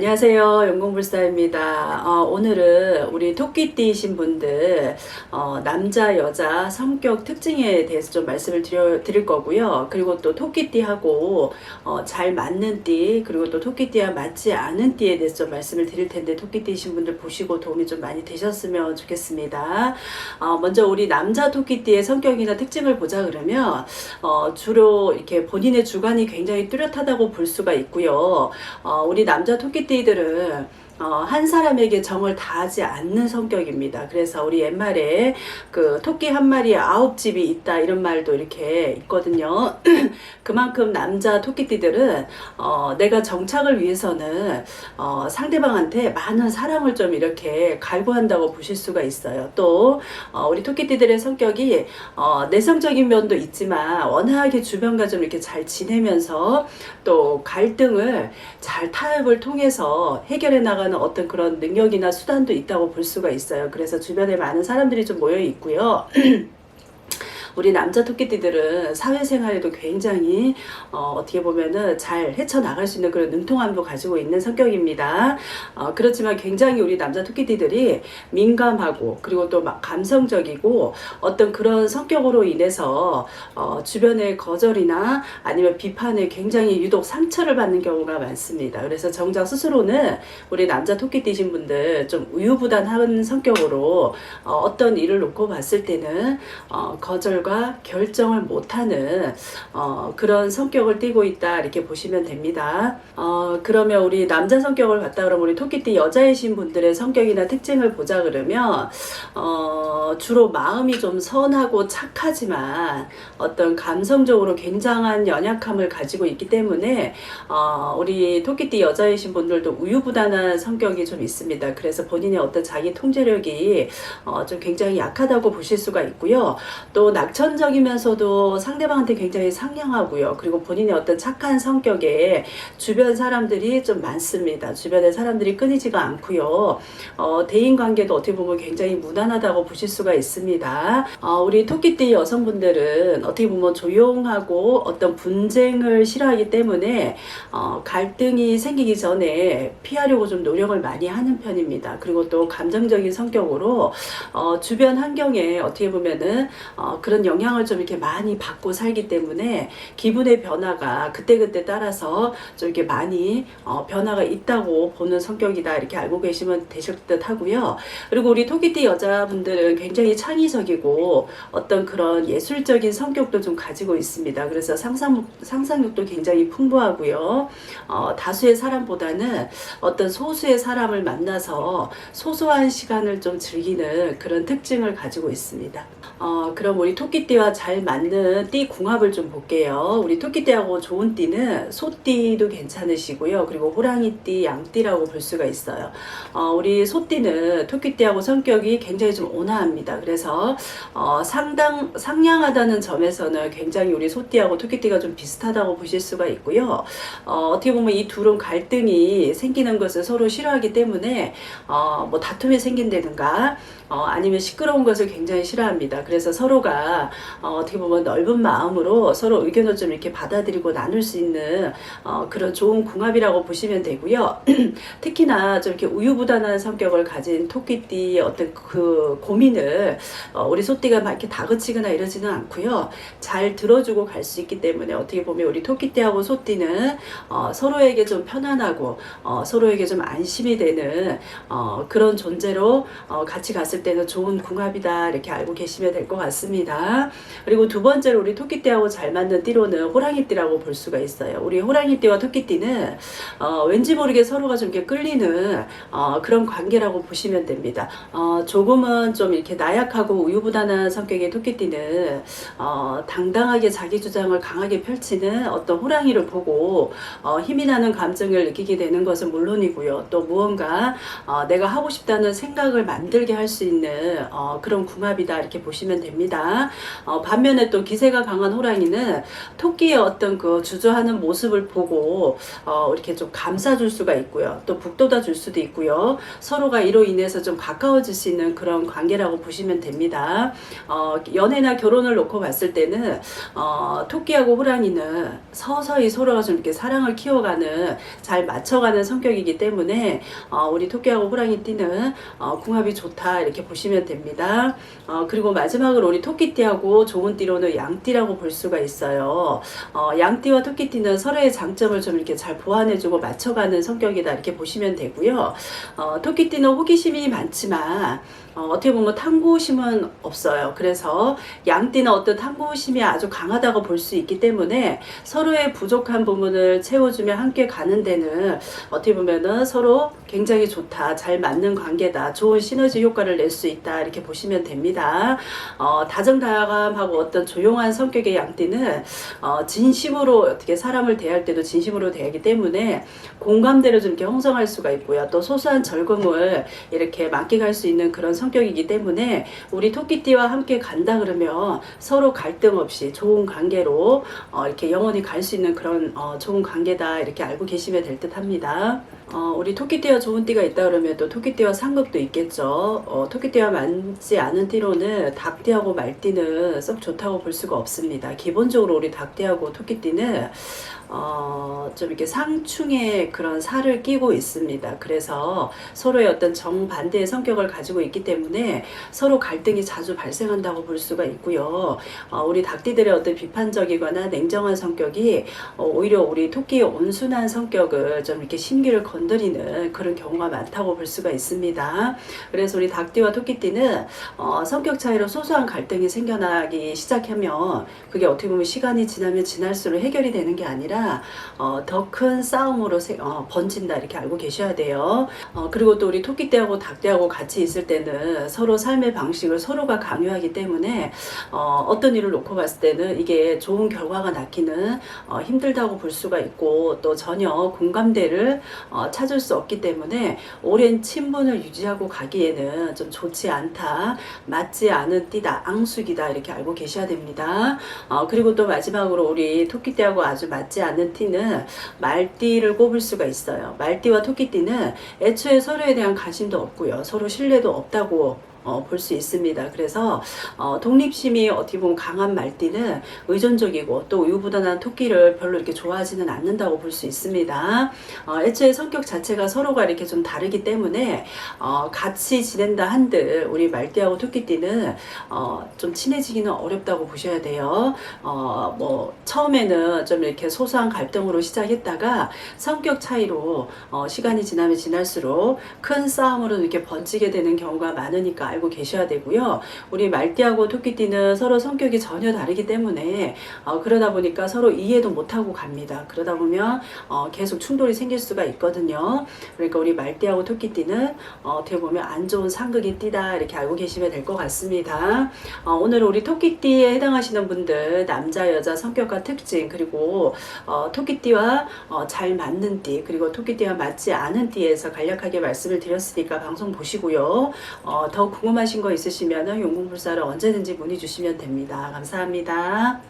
안녕하세요. 연공불사입니다. 오늘은 우리 토끼띠이신 분들 남자 여자 성격 특징에 대해서 좀 말씀을 드릴 거고요. 그리고 또 토끼띠하고 잘 맞는 띠, 그리고 또 토끼띠와 맞지 않은 띠에 대해서 좀 말씀을 드릴 텐데, 토끼띠이신 분들 보시고 도움이 좀 많이 되셨으면 좋겠습니다. 먼저 우리 남자 토끼띠의 성격이나 특징을 보자 그러면 주로 이렇게 본인의 주관이 굉장히 뚜렷하다고 볼 수가 있고요. 우리 남자 토끼띠들은 한 사람에게 정을 다하지 않는 성격입니다. 그래서 우리 옛말에 그 토끼 한 마리에 9집이 있다 이런 말도 이렇게 있거든요. 그만큼 남자 토끼띠들은 내가 정착을 위해서는 상대방한테 많은 사랑을 좀 이렇게 갈구한다고 보실 수가 있어요. 또 우리 토끼띠들의 성격이 내성적인 면도 있지만 워낙에 주변과 좀 이렇게 잘 지내면서 또 갈등을 잘 타협을 통해서 해결해 나가는 어떤 그런 능력이나 수단도 있다고 볼 수가 있어요. 그래서 주변에 많은 사람들이 좀 모여 있고요. 우리 남자 토끼띠들은 사회생활에도 굉장히 어떻게 보면은 잘 헤쳐나갈 수 있는 그런 능통함도 가지고 있는 성격입니다. 그렇지만 굉장히 우리 남자 토끼띠들이 민감하고, 그리고 또 막 감성적이고, 어떤 그런 성격으로 인해서 주변의 거절이나 아니면 비판에 굉장히 유독 상처를 받는 경우가 많습니다. 그래서 정작 스스로는 우리 남자 토끼띠신 분들 좀 우유부단한 성격으로 어떤 일을 놓고 봤을 때는 거절 결정을 못하는 그런 성격을 띠고 있다 이렇게 보시면 됩니다. 그러면 우리 남자 성격을 봤다 그러면 우리 토끼띠 여자이신 분들의 성격이나 특징을 보자 그러면 주로 마음이 좀 선하고 착하지만 어떤 감성적으로 굉장한 연약함을 가지고 있기 때문에 우리 토끼띠 여자이신 분들도 우유부단한 성격이 좀 있습니다. 그래서 본인의 어떤 자기 통제력이 좀 굉장히 약하다고 보실 수가 있고요. 또 낙천적이면서도 상대방한테 굉장히 상냥하고요. 그리고 본인의 어떤 착한 성격에 주변 사람들이 좀 많습니다. 주변에 사람들이 끊이지가 않고요. 대인관계도 어떻게 보면 굉장히 무난하다고 보실 수가 있습니다. 우리 토끼띠 여성분들은 어떻게 보면 조용하고 어떤 분쟁을 싫어하기 때문에 갈등이 생기기 전에 피하려고 좀 노력을 많이 하는 편입니다. 그리고 또 감정적인 성격으로 주변 환경에 어떻게 보면은 그런 영향을 좀 이렇게 많이 받고 살기 때문에 기분의 변화가 그때그때 따라서 좀 이렇게 많이 변화가 있다고 보는 성격이다 이렇게 알고 계시면 되실 듯 하고요. 그리고 우리 토끼띠 여자분들은 굉장히 창의적이고 어떤 그런 예술적인 성격도 좀 가지고 있습니다. 그래서 상상력도 굉장히 풍부하고요. 다수의 사람보다는 어떤 소수의 사람을 만나서 소소한 시간을 좀 즐기는 그런 특징을 가지고 있습니다. 그럼 우리 토끼띠와 잘 맞는 띠 궁합을 좀 볼게요. 우리 토끼띠하고 좋은 띠는 소띠도 괜찮으시고요. 그리고 호랑이띠, 양띠라고 볼 수가 있어요. 우리 소띠는 토끼띠하고 성격이 굉장히 좀 온화합니다. 그래서 상냥하다는 점에서는 굉장히 우리 소띠하고 토끼띠가 좀 비슷하다고 보실 수가 있고요. 어떻게 보면 이 둘은 갈등이 생기는 것을 서로 싫어하기 때문에 뭐 다툼이 생긴다든가 아니면 시끄러운 것을 굉장히 싫어합니다. 그래서 서로가 어떻게 보면 넓은 마음으로 서로 의견을 좀 이렇게 받아들이고 나눌 수 있는 그런 좋은 궁합이라고 보시면 되고요. 특히나 좀 이렇게 우유부단한 성격을 가진 토끼띠의 어떤 그 고민을 우리 소띠가 막 이렇게 다그치거나 이러지는 않고요. 잘 들어주고 갈 수 있기 때문에 어떻게 보면 우리 토끼띠하고 소띠는 서로에게 좀 편안하고 서로에게 좀 안심이 되는 그런 존재로 같이 갔을 때는 좋은 궁합이다 이렇게 알고 계시면 될 것 같습니다. 그리고 두 번째로 우리 토끼띠하고 잘 맞는 띠로는 호랑이띠라고 볼 수가 있어요. 우리 호랑이띠와 토끼띠는 왠지 모르게 서로가 좀 이렇게 끌리는 그런 관계라고 보시면 됩니다. 조금은 좀 이렇게 나약하고 우유부단한 성격의 토끼띠는 당당하게 자기 주장을 강하게 펼치는 어떤 호랑이를 보고 힘이 나는 감정을 느끼게 되는 것은 물론이고요. 또 무언가 내가 하고 싶다는 생각을 만들게 할 수 있는 그런 궁합이다 이렇게 보시면 보시면 됩니다. 반면에 또 기세가 강한 호랑이는 토끼의 어떤 그 주저하는 모습을 보고 이렇게 좀 감싸줄 수가 있고요. 또 북돋아 줄 수도 있고요. 서로가 이로 인해서 좀 가까워질 수 있는 그런 관계라고 보시면 됩니다. 연애나 결혼을 놓고 봤을 때는 토끼하고 호랑이는 서서히 서로가 좀 이렇게 사랑을 키워가는, 잘 맞춰가는 성격이기 때문에 우리 토끼하고 호랑이띠는 궁합이 좋다 이렇게 보시면 됩니다. 그리고 마지막으로 우리 토끼띠하고 좋은 띠로는 양띠라고 볼 수가 있어요. 양띠와 토끼띠는 서로의 장점을 좀 이렇게 잘 보완해주고 맞춰가는 성격이다 이렇게 보시면 되고요. 토끼띠는 호기심이 많지만 어떻게 보면 탐구심은 없어요. 그래서 양띠는 어떤 탐구심이 아주 강하다고 볼 수 있기 때문에 서로의 부족한 부분을 채워주며 함께 가는 데는 어떻게 보면은 서로 굉장히 좋다, 잘 맞는 관계다, 좋은 시너지 효과를 낼 수 있다 이렇게 보시면 됩니다. 다정다감하고 어떤 조용한 성격의 양띠는 진심으로 어떻게 사람을 대할 때도 진심으로 대하기 때문에 공감대를 좀 이렇게 형성할 수가 있고요. 또 소소한 즐거움을 이렇게 만끽할 수 있는 그런 성격이기 때문에 우리 토끼띠와 함께 간다 그러면 서로 갈등 없이 좋은 관계로 이렇게 영원히 갈 수 있는 그런 좋은 관계다 이렇게 알고 계시면 될 듯 합니다. 우리 토끼띠와 좋은 띠가 있다 그러면 또 토끼띠와 상극도 있겠죠. 토끼띠와 맞지 않은 띠로는 닭띠하고 말띠는 썩 좋다고 볼 수가 없습니다. 기본적으로 우리 닭띠하고 토끼띠는 좀 이렇게 상충의 그런 살을 끼고 있습니다. 그래서 서로의 어떤 정반대의 성격을 가지고 있기 때문에 서로 갈등이 자주 발생한다고 볼 수가 있고요. 우리 닭띠들의 어떤 비판적이거나 냉정한 성격이 오히려 우리 토끼의 온순한 성격을 좀 이렇게 심기를 건드리는 그런 경우가 많다고 볼 수가 있습니다. 그래서 우리 닭띠와 토끼띠는 성격 차이로 소소한 갈등이 생겨나기 시작하면 그게 어떻게 보면 시간이 지나면 지날수록 해결이 되는 게 아니라 더 큰 싸움으로 번진다 이렇게 알고 계셔야 돼요. 그리고 또 우리 토끼띠하고 닭띠하고 같이 있을 때는 서로 삶의 방식을 서로가 강요하기 때문에 어떤 일을 놓고 봤을 때는 이게 좋은 결과가 낳기는 힘들다고 볼 수가 있고 또 전혀 공감대를 찾을 수 없기 때문에 오랜 친분을 유지하고 가기에는 좀 좋지 않다, 맞지 않은 띠다, 앙숙이다 이렇게 알고 계셔야 됩니다. 그리고 또 마지막으로 우리 토끼띠하고 아주 맞지 않는 띠는 말띠를 꼽을 수가 있어요. 말띠와 토끼띠는 애초에 서로에 대한 관심도 없고요. 서로 신뢰도 없다고 볼 수 있습니다. 그래서 독립심이 어떻게 보면 강한 말띠는 의존적이고 또 우유부단한 토끼를 별로 이렇게 좋아하지는 않는다고 볼 수 있습니다. 애초에 성격 자체가 서로가 이렇게 좀 다르기 때문에 같이 지낸다 한들 우리 말띠하고 토끼띠는 좀 친해지기는 어렵다고 보셔야 돼요. 뭐 처음에는 좀 이렇게 소소한 갈등으로 시작했다가 성격 차이로 시간이 지나면 지날수록 큰 싸움으로 이렇게 번지게 되는 경우가 많으니까 알고 계셔야 되고요. 우리 말띠하고 토끼띠는 서로 성격이 전혀 다르기 때문에 그러다 보니까 서로 이해도 못하고 갑니다. 그러다 보면 계속 충돌이 생길 수가 있거든요. 그러니까 우리 말띠하고 토끼띠는 어떻게 보면 안 좋은 상극이 띠다 이렇게 알고 계시면 될 것 같습니다. 오늘 우리 토끼띠에 해당하시는 분들 남자 여자 성격과 특징 그리고 토끼띠와 잘 맞는 띠 그리고 토끼띠와 맞지 않은 띠에서 간략하게 말씀을 드렸으니까 방송 보시고요. 더 궁금하신 거 있으시면 용궁불사를 언제든지 문의 주시면 됩니다. 감사합니다.